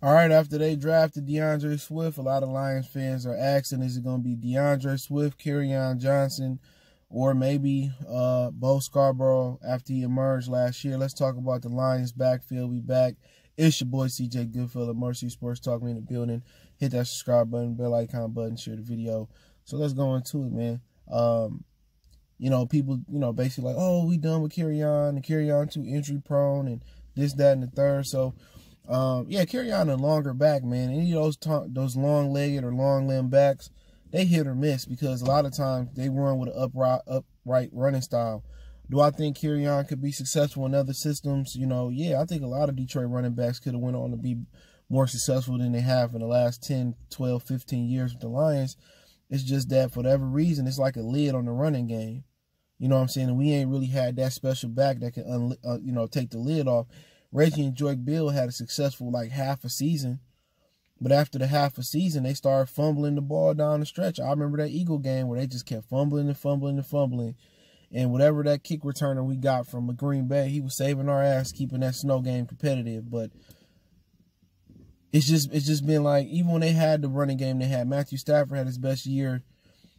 All right, after they drafted DeAndre Swift, a lot of Lions fans are asking, is it going to be DeAndre Swift, Kerryon Johnson, or maybe Bo Scarbrough after he emerged last year? Let's talk about the Lions backfield. We back. It's your boy CJ Goodfellow, Mercy Sports Talk. Me in the building. Hit that subscribe button, bell icon button, share the video. So let's go into it, man. People, basically like, oh, we done with Kerryon, and Kerryon too injury prone, and this, that, and the third. So, Kerryon a longer back, man. Any of those long-legged or long-limbed backs, they hit or miss because a lot of times they run with an upright running style. Do I think Kerryon could be successful in other systems? I think a lot of Detroit running backs could have went on to be more successful than they have in the last 10, 12, 15 years with the Lions. It's just that for whatever reason, it's like a lid on the running game. You know what I'm saying? And we ain't really had that special back that can, take the lid off. Reggie and Joy Bill had a successful half a season. But after the half a season, they started fumbling the ball down the stretch. I remember that Eagle game where they just kept fumbling and fumbling and fumbling. And whatever that kick returner we got from Green Bay, he was saving our ass, keeping that snow game competitive. But it's just been like, even when they had the running game they had, Matthew Stafford had his best year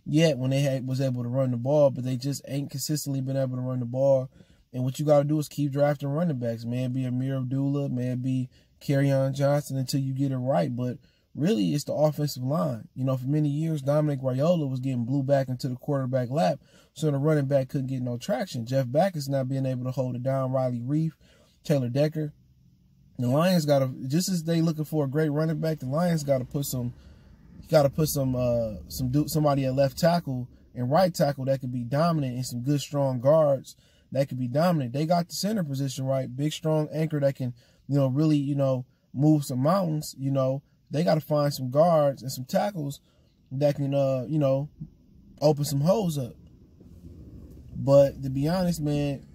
yet when they was able to run the ball, but they just ain't consistently been able to run the ball. And what you got to do is keep drafting running backs. May it be Amir Abdullah, may it be Kerryon Johnson until you get it right. But really, it's the offensive line. For many years, Dominic Raiola was getting blew back into the quarterback lap, so the running back couldn't get no traction. Jeff Backus not being able to hold it down. Riley Reef, Taylor Decker. The Lions got to, just as they looking for a great running back, the Lions got to put somebody at left tackle and right tackle that could be dominant, and some good strong guards that could be dominant. They got the center position right. Big, strong anchor that can, really, move some mountains. They got to find some guards and some tackles that can, open some holes up. But to be honest, man,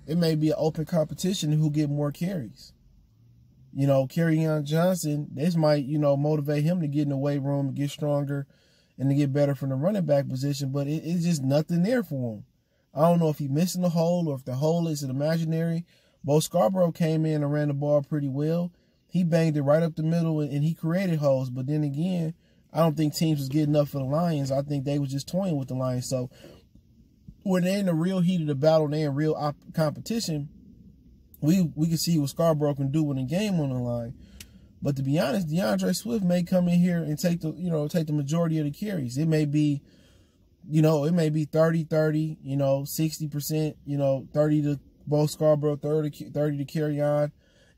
it may be an open competition who get more carries. Kerryon Johnson, this might, motivate him to get in the weight room, to get stronger, and to get better from the running back position. But it's just nothing there for him. I don't know if he's missing the hole or if the hole is imaginary. Bo Scarbrough came in and ran the ball pretty well. He banged it right up the middle and he created holes. But then again, I don't think teams was getting up for the Lions. I think they was just toying with the Lions. So when they're in the real heat of the battle, they're in real competition, we can see what Scarbrough can do with a game on the line. But to be honest, DeAndre Swift may come in here and take the majority of the carries. It may be, it may be 30-30, 60%, 30 to Bo Scarbrough, 30 to Kerryon.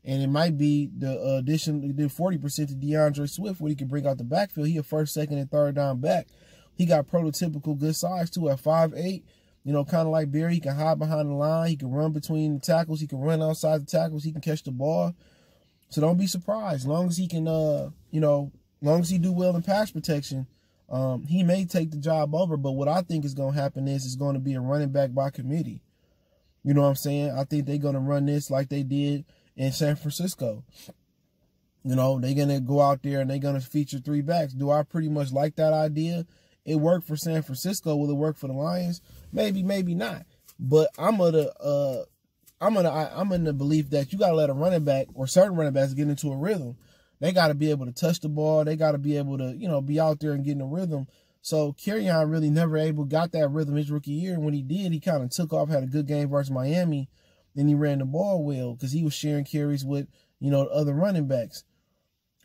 And it might be the addition, 40% to DeAndre Swift, where he can bring out the backfield. He a first, second, and third down back. He got prototypical good size, too, at 5'8". Kind of like Barry. He can hide behind the line. He can run between the tackles. He can run outside the tackles. He can catch the ball. So don't be surprised. As long as he can, long as he do well in pass protection, he may take the job over. But what I think is going to happen is it's going to be a running back by committee. You know what I'm saying? I think they're going to run this like they did in San Francisco. They're going to go out there and they're going to feature 3 backs. Do I pretty much like that idea? It worked for San Francisco. Will it work for the Lions? Maybe, maybe not. But I'm in the belief that you got to let a running back or certain running backs get into a rhythm. They got to be able to touch the ball. They got to be able to, be out there and get in a rhythm. So Kerryon really never got that rhythm his rookie year. And when he did, he kind of took off, had a good game versus Miami. Then he ran the ball well because he was sharing carries with, the other running backs.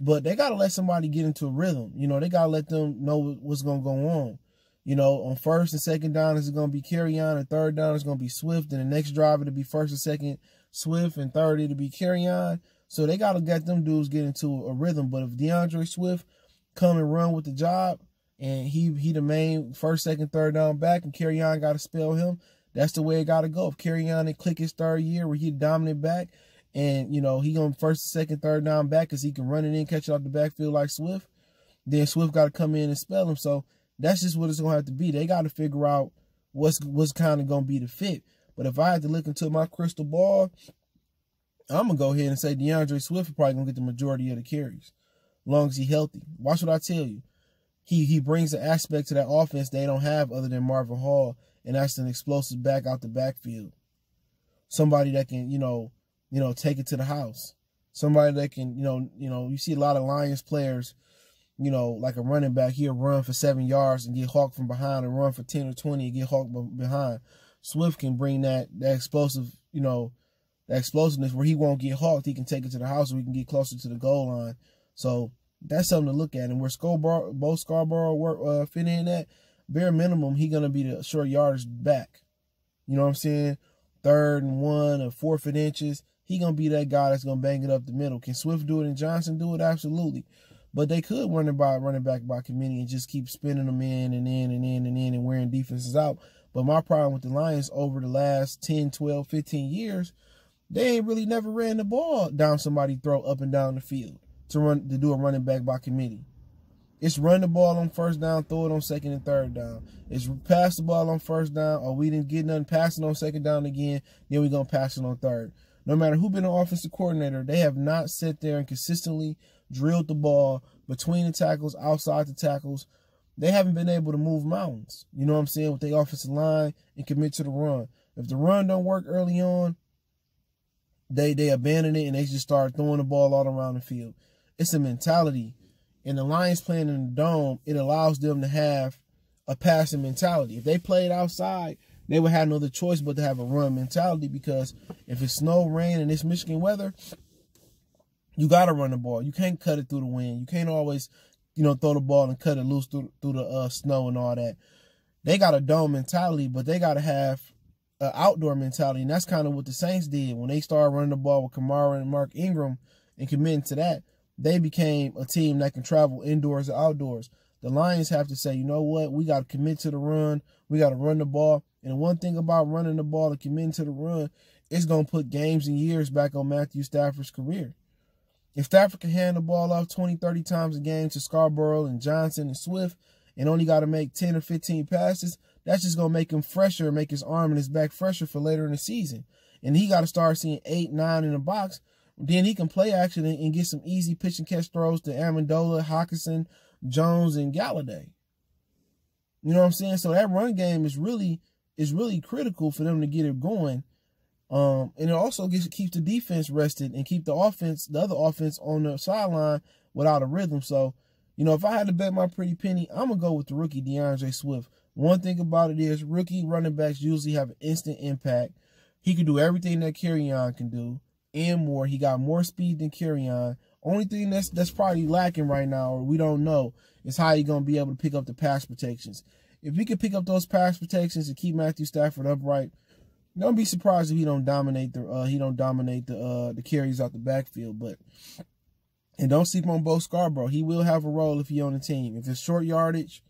But they got to let somebody get into a rhythm. They got to let them know what's going to go on. On first and second down, it's going to be Kerryon, and third down, it's going to be Swift, and the next drive, it'll be first and second Swift, and third, it'll be Kerryon. So they got to get them dudes get into a rhythm. But if DeAndre Swift come and run with the job, and he the main first, second, third down back, and Kerryon got to spell him, that's the way it got to go. If Kerryon and click his third year where he dominant back, and, he going first, second, third down back because he can run it in, catch it off the backfield like Swift, then Swift got to come in and spell him. So that's just what it's going to have to be. They got to figure out what's kind of going to be the fit. But if I had to look into my crystal ball, I'm going to go ahead and say DeAndre Swift is probably going to get the majority of the carries as long as he's healthy. Watch what I tell you. He brings an aspect to that offense they don't have other than Marvin Hall, and that's an explosive back out the backfield. Somebody that can, take it to the house. Somebody that can, you see a lot of Lions players, like a running back, he'll run for 7 yards and get hawked from behind, and run for 10 or 20 and get hawked behind. Swift can bring that explosive, that explosiveness where he won't get hawked. He can take it to the house, or he can get closer to the goal line. So that's something to look at. And where both Scarbrough fit in at, bare minimum, he going to be the short yardage back. You know what I'm saying? 3rd and 1 or 4th and inches. He going to be that guy that's going to bang it up the middle. Can Swift do it and Johnson do it? Absolutely. But they could run it back by committee and just keep spinning them in and in and in and in and wearing defenses out. But my problem with the Lions over the last 10, 12, 15 years, they ain't really never ran the ball down somebody's throat up and down the field to do a running back by committee. It's run the ball on 1st down, throw it on 2nd and 3rd down. It's pass the ball on 1st down, or we didn't get nothing, passing on 2nd down again, then we're going to pass it on 3rd. No matter who been an offensive coordinator, they have not sat there and consistently drilled the ball between the tackles, outside the tackles. They haven't been able to move mountains, you know what I'm saying, with their offensive line and commit to the run. If the run don't work early on, they abandon it and they just start throwing the ball all around the field. It's a mentality. And the Lions playing in the dome, it allows them to have a passing mentality. If they played outside, they would have no other choice but to have a run mentality, because if it's snow, rain, and it's Michigan weather, you got to run the ball. You can't cut it through the wind. You can't always, throw the ball and cut it loose through the snow and all that. They got a dome mentality, but they got to have an outdoor mentality, and that's kind of what the Saints did when they started running the ball with Kamara and Mark Ingram and committing to that. They became a team that can travel indoors or outdoors. The Lions have to say, you know what, we got to commit to the run. We got to run the ball. And one thing about running the ball and committing to the run, it's going to put games and years back on Matthew Stafford's career. If Stafford can hand the ball off 20, 30 times a game to Scarbrough and Johnson and Swift and only got to make 10 or 15 passes, that's just going to make him fresher, make his arm and his back fresher for later in the season. And he got to start seeing 8, 9 in the box. Then he can play action and get some easy pitch and catch throws to Amendola, Hawkinson, Jones, and Galladay. You know what I'm saying? So that run game is really critical for them to get it going. And it also keeps the defense rested and keep the other offense on the sideline without a rhythm. So, if I had to bet my pretty penny, I'm going to go with the rookie DeAndre Swift. One thing about it is rookie running backs usually have an instant impact. He can do everything that Kerryon can do and more. He got more speed than Kerryon. Only thing that's probably lacking right now, or we don't know, is how he's going to be able to pick up the pass protections. If he can pick up those pass protections and keep Matthew Stafford upright, don't be surprised if he don't dominate the carries out the backfield. And don't sleep on Bo Scarborough. He will have a role if he on the team. If it's short yardage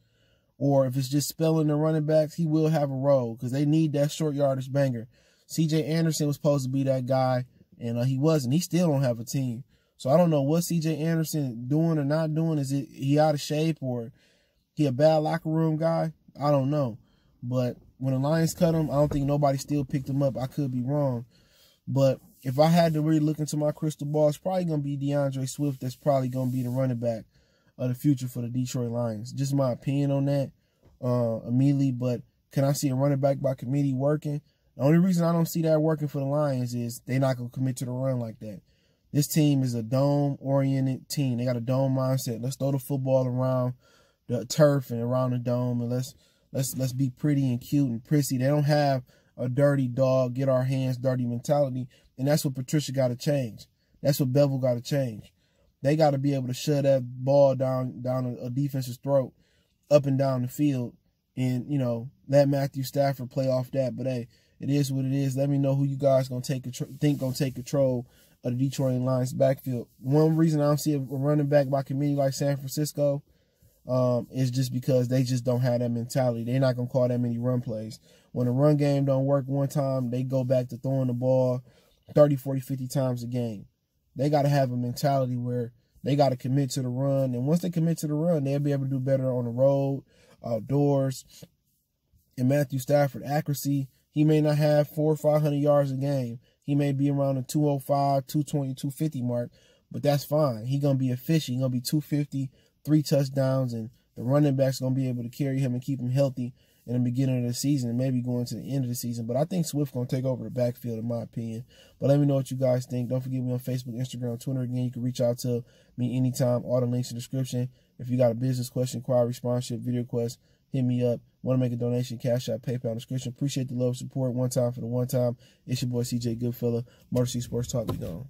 or if it's just spelling the running backs, he will have a role because they need that short yardage banger. C.J. Anderson was supposed to be that guy, and he wasn't. He still don't have a team. So I don't know what C.J. Anderson doing or not doing. Is it he out of shape or he a bad locker room guy? I don't know. But when the Lions cut him, I don't think nobody still picked him up. I could be wrong. But if I had to really look into my crystal ball, it's probably going to be DeAndre Swift that's probably going to be the running back of the future for the Detroit Lions. Just my opinion on that immediately. But can I see a running back by committee working? The only reason I don't see that working for the Lions is they're not going to commit to the run like that. This team is a dome-oriented team. They got a dome mindset. Let's throw the football around the turf and around the dome, and let's be pretty and cute and prissy. They don't have a dirty dog, get our hands dirty mentality, and that's what Patricia got to change. That's what Bevel got to change. They got to be able to shove that ball down a defense's throat, up and down the field, and let Matthew Stafford play off that. But hey, it is what it is. Let me know who you guys think gonna take control of the Detroit Lions backfield. One reason I don't see a running back by committee like San Francisco is just because they just don't have that mentality. They're not gonna call that many run plays. When the run game don't work one time, they go back to throwing the ball 30, 40, 50 times a game. They got to have a mentality where they got to commit to the run. And once they commit to the run, they'll be able to do better on the road, outdoors. And Matthew Stafford, accuracy, he may not have 400 or 500 yards a game. He may be around the 205, 220, 250 mark, but that's fine. He's going to be efficient. He's going to be 250, 3 touchdowns, and the running back's going to be able to carry him and keep him healthy in the beginning of the season and maybe going to the end of the season. But I think Swift going to take over the backfield, in my opinion. But let me know what you guys think. Don't forget me on Facebook, Instagram, Twitter. Again, you can reach out to me anytime. All the links in the description. If you got a business question, inquiry, sponsorship, video request, hit me up. Want to make a donation, Cash App, PayPal in the description. Appreciate the love, support. One time for the one time. It's your boy CJ Goodfella. Motor City Sports Talk. We gone.